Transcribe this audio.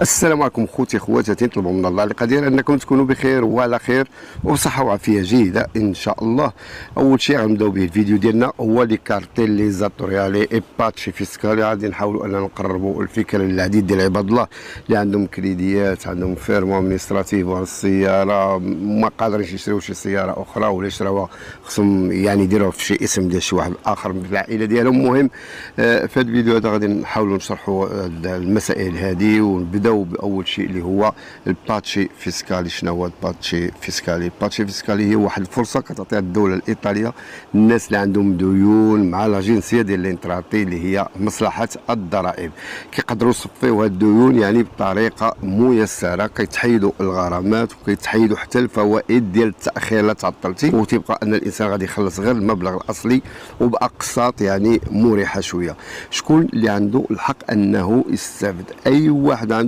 السلام عليكم خوتي خواتاتي، نطلب من الله القدير انكم تكونوا بخير وعلى خير وبصحه وعافيه جيده ان شاء الله. اول شيء غنبداو به الفيديو ديالنا هو لي كارتيليزاتوريالي اي باتشي فيسكالي. غادي نحاولوا اننا نقربوا الفكره للعديد ديال عباد الله اللي عندهم كريديات، عندهم فيرمو ادمنستراتيف على السياره، ما قادرينش يشريو شي سياره اخرى، ولا شراوها خصهم يعني يديروها في شي اسم ديال شي واحد اخر من العائله ديالهم. المهم في هذا الفيديو هذا غادي نحاولوا نشرحوا المسائل هذه، ونبداو باول شيء اللي هو الباتشي فيسكالي. شنو هو الباتشي فيسكالي؟ الباتشي فيسكالي هي واحد الفرصه كتعطيها الدوله الايطاليه الناس اللي عندهم ديون مع لاجنسيه ديال الانتراتي اللي هي مصلحه الضرائب. كيقدروا يصفيو هاد الديون يعني بطريقه ميسره، كيتحيدوا الغرامات وكيتحيدوا حتى الفوائد ديال التاخير لا تعطلتي، وتبقى ان الانسان غادي يخلص غير المبلغ الاصلي وباقساط يعني مريحه شويه. شكون اللي عنده الحق انه يستافد؟ اي واحد عنده